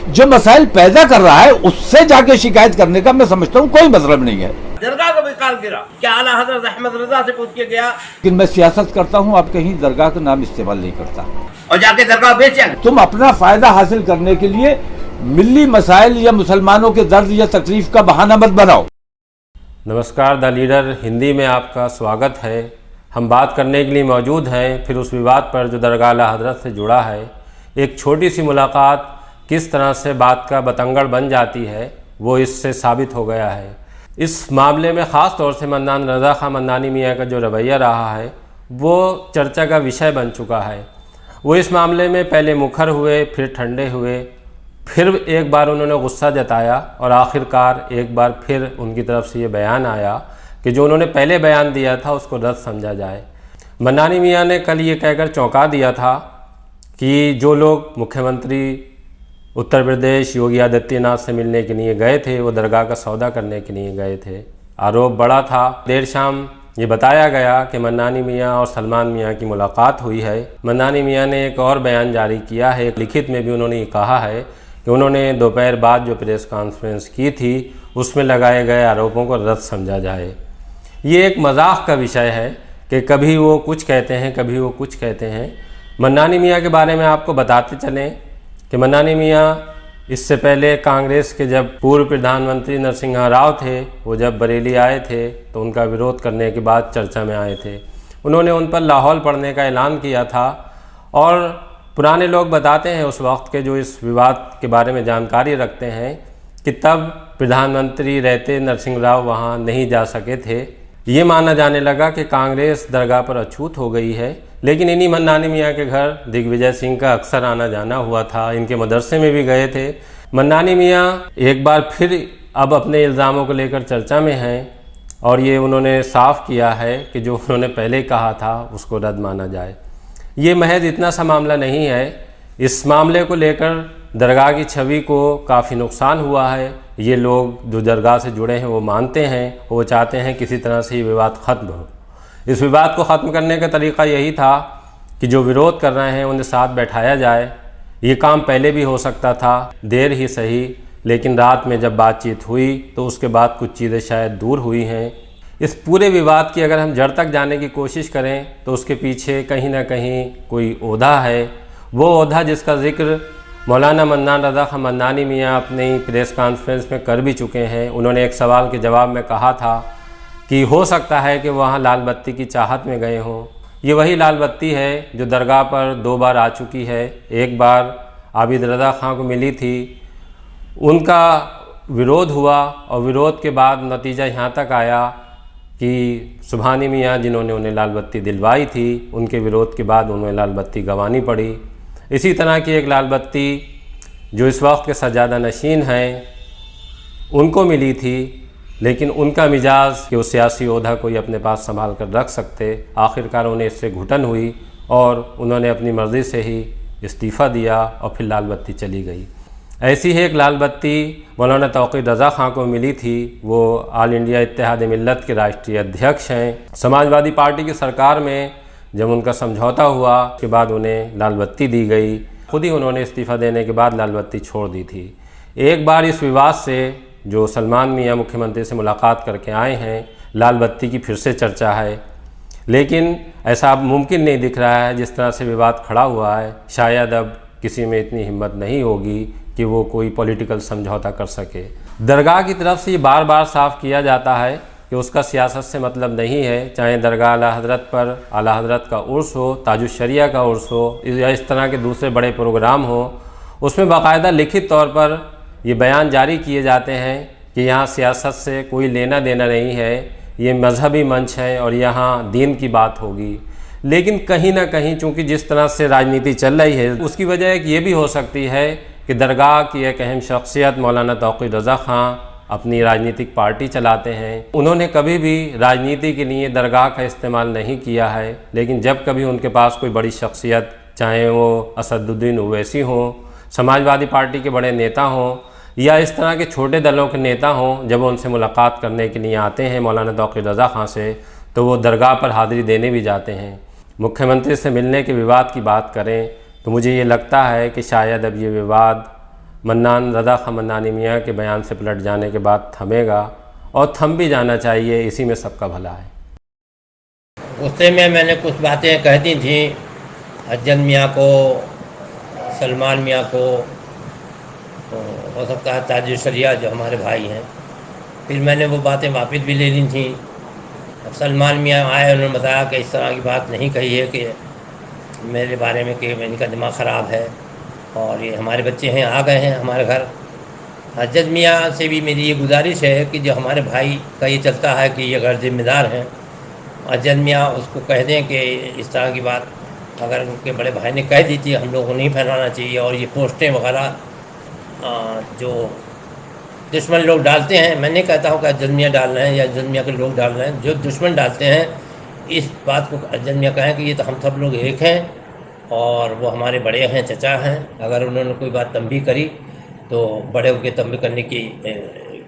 जो मसाइल पैदा कर रहा है उससे जाके शिकायत करने का मैं समझता हूँ कोई मतलब नहीं है। दरगाह को भी काल गिरा, क्या आला हजरत अहमद रजा से पूछ के गया? लेकिन मैं सियासत करता हूँ, आप कहीं दरगाह का नाम इस्तेमाल नहीं करता और जाके दरगाह बेचे। तुम अपना फायदा हासिल करने के लिए मिली मसाइल या मुसलमानों के दर्द या तकलीफ का बहाना मत बनाओ। नमस्कार, द लीडर हिंदी में आपका स्वागत है। हम बात करने के लिए मौजूद हैं फिर उस विवाद पर जो दरगाह आला हजरत से जुड़ा है। एक छोटी सी मुलाकात किस तरह से बात का बतंगड़ बन जाती है वो इससे साबित हो गया है। इस मामले में ख़ास तौर से मन्नान रज़ा खां मन्नानी मियाँ का जो रवैया रहा है वो चर्चा का विषय बन चुका है। वो इस मामले में पहले मुखर हुए, फिर ठंडे हुए, फिर एक बार उन्होंने गुस्सा जताया और आखिरकार एक बार फिर उनकी तरफ से ये बयान आया कि जो उन्होंने पहले बयान दिया था उसको रद्द समझा जाए। मन्नानी मियाँ ने कल ये कहकर चौंका दिया था कि जो लोग मुख्यमंत्री उत्तर प्रदेश योगी आदित्यनाथ से मिलने के लिए गए थे वो दरगाह का सौदा करने के लिए गए थे। आरोप बड़ा था। देर शाम ये बताया गया कि मन्नानी मियाँ और सलमान मियाँ की मुलाकात हुई है। मन्नानी मियाँ ने एक और बयान जारी किया है, एक लिखित में भी उन्होंने कहा है कि उन्होंने दोपहर बाद जो प्रेस कॉन्फ्रेंस की थी उसमें लगाए गए आरोपों को रद्द समझा जाए। ये एक मजाक का विषय है कि कभी वो कुछ कहते हैं, कभी वो कुछ कहते हैं। मन्नानी मियाँ के बारे में आपको बताते चलें कि मन्नानी मियाँ इससे पहले कांग्रेस के जब पूर्व प्रधानमंत्री नरसिम्हा राव थे वो जब बरेली आए थे तो उनका विरोध करने के बाद चर्चा में आए थे। उन्होंने उन पर लाहौल पढ़ने का ऐलान किया था और पुराने लोग बताते हैं उस वक्त के जो इस विवाद के बारे में जानकारी रखते हैं कि तब प्रधानमंत्री रहते नरसिम्हा राव वहाँ नहीं जा सके थे। ये माना जाने लगा कि कांग्रेस दरगाह पर अछूत हो गई है। लेकिन इन्हीं मन्नानी मियाँ के घर दिग्विजय सिंह का अक्सर आना जाना हुआ था, इनके मदरसे में भी गए थे। मन्नानी मियाँ एक बार फिर अब अपने इल्ज़ामों को लेकर चर्चा में हैं और ये उन्होंने साफ किया है कि जो उन्होंने पहले कहा था उसको रद्द माना जाए। ये महज इतना सा मामला नहीं है। इस मामले को लेकर दरगाह की छवि को काफ़ी नुकसान हुआ है। ये लोग जो दरगाह से जुड़े हैं वो मानते हैं, वो चाहते हैं किसी तरह से ये विवाद ख़त्म हो। इस विवाद को ख़त्म करने का तरीक़ा यही था कि जो विरोध कर रहे हैं उन्हें साथ बैठाया जाए। ये काम पहले भी हो सकता था, देर ही सही, लेकिन रात में जब बातचीत हुई तो उसके बाद कुछ चीज़ें शायद दूर हुई हैं। इस पूरे विवाद की अगर हम जड़ तक जाने की कोशिश करें तो उसके पीछे कहीं ना कहीं कोई ओहदा है। वो ओहदा जिसका जिक्र मौलाना मन्नान रज़ा खां मन्नानी मियाँ अपनी प्रेस कॉन्फ्रेंस में कर भी चुके हैं। उन्होंने एक सवाल के जवाब में कहा था कि हो सकता है कि वहाँ लाल बत्ती की चाहत में गए हों। ये वही लाल बत्ती है जो दरगाह पर 2 बार आ चुकी है। एक बार आबिद रज़ा खां को मिली थी, उनका विरोध हुआ और विरोध के बाद नतीजा यहाँ तक आया कि सुभानी मियाँ जिन्होंने उन्हें लाल बत्ती दिलवाई थी उनके विरोध के बाद उन्हें लाल बत्ती गंवानी पड़ी। इसी तरह की एक लाल बत्ती जो इस वक्त के सज्जादा नशीन हैं उनको मिली थी, लेकिन उनका मिजाज कि वो सियासी ओहदा कोई अपने पास संभाल कर रख सकते, आखिरकार उन्हें इससे घुटन हुई और उन्होंने अपनी मर्ज़ी से ही इस्तीफ़ा दिया और फिर लाल बत्ती चली गई। ऐसी ही एक लाल बत्ती मौलाना तौक़ीर रज़ा खां को मिली थी। वो ऑल इंडिया इत्तेहाद मिल्लत के राष्ट्रीय अध्यक्ष हैं। समाजवादी पार्टी की सरकार में जब उनका समझौता हुआ उसके बाद उन्हें लाल बत्ती दी गई। खुद ही उन्होंने इस्तीफ़ा देने के बाद लाल बत्ती छोड़ दी थी। एक बार इस विवाद से जो सलमान मियाँ मुख्यमंत्री से मुलाकात करके आए हैं, लाल बत्ती की फिर से चर्चा है, लेकिन ऐसा अब मुमकिन नहीं दिख रहा है। जिस तरह से विवाद खड़ा हुआ है शायद अब किसी में इतनी हिम्मत नहीं होगी कि वो कोई पॉलिटिकल समझौता कर सके। दरगाह की तरफ से ये बार बार साफ़ किया जाता है कि उसका सियासत से मतलब नहीं है। चाहे दरगाह आला हज़रत पर आला हज़रत का उर्स हो, ताजुश शरिया का उर्स हो या इस तरह के दूसरे बड़े प्रोग्राम हो, उसमें बाकायदा लिखित तौर पर ये बयान जारी किए जाते हैं कि यहाँ सियासत से कोई लेना देना नहीं है, ये मजहबी मंच है और यहाँ दीन की बात होगी। लेकिन कहीं ना कहीं चूँकि जिस तरह से राजनीति चल रही है उसकी वजह एक ये भी हो सकती है कि दरगाह की एक अहम शख्सियत मौलाना तौक़ीर रज़ा खां अपनी राजनीतिक पार्टी चलाते हैं। उन्होंने कभी भी राजनीति के लिए दरगाह का इस्तेमाल नहीं किया है, लेकिन जब कभी उनके पास कोई बड़ी शख्सियत, चाहे वो असदुद्दीन ओवैसी हों, समाजवादी पार्टी के बड़े नेता हों या इस तरह के छोटे दलों के नेता हों, जब उनसे मुलाकात करने के लिए आते हैं मौलाना तौक़ीर रज़ा खां से, तो वो दरगाह पर हाज़िरी देने भी जाते हैं। मुख्यमंत्री से मिलने के विवाद की बात करें तो मुझे ये लगता है कि शायद अब ये विवाद मन्नान रज़ा खां मन्नानी मियाँ के बयान से पलट जाने के बाद थमेगा और थम भी जाना चाहिए, इसी में सबका भला है। गुस्से में मैंने कुछ बातें कह दी थी अज्जल मियाँ को, सलमान मियाँ को, तो हो सकता है ताजुल शरिया जो हमारे भाई हैं, फिर मैंने वो बातें वापस भी ले ली थी। अब सलमान मियाँ आए, उन्होंने बताया कि इस तरह की बात नहीं कही है कि मेरे बारे में कि इनका दिमाग ख़राब है और ये हमारे बच्चे हैं, आ गए हैं हमारे घर। अज्जल मियाँ से भी मेरी ये गुजारिश है कि जो हमारे भाई का ये चलता है कि ये गैर जिम्मेदार हैं, अज्जल मियाँ उसको कह दें कि इस तरह की बात अगर उनके बड़े भाई ने कह दी थी, हम लोग को नहीं फैलाना चाहिए। और ये पोस्टें वगैरह जो दुश्मन लोग डालते हैं, मैं नहीं कहता हूँ कि अज्जल मियाँ डाल रहे हैं या अज्जल मियाँ के लोग डाल रहे हैं, जो दुश्मन डालते हैं, इस बात को अज्जल मियाँ कहें कि ये तो हम सब लोग एक हैं और वो हमारे बड़े हैं, चचा हैं। अगर उन्होंने कोई बात तंबीह करी तो बड़े होकर तंबीह करने की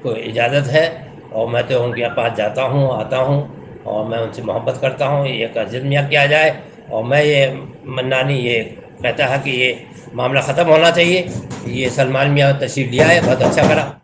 को इजाज़त है, और मैं तो उनके पास जाता हूँ, आता हूँ और मैं उनसे मोहब्बत करता हूँ। ये अज्जल मियाँ किया जाए और मैं ये मन्नानी ये कहता है कि ये मामला ख़त्म होना चाहिए। ये सलमान मियाँ तशरीफ़ लिया है, बहुत अच्छा करा।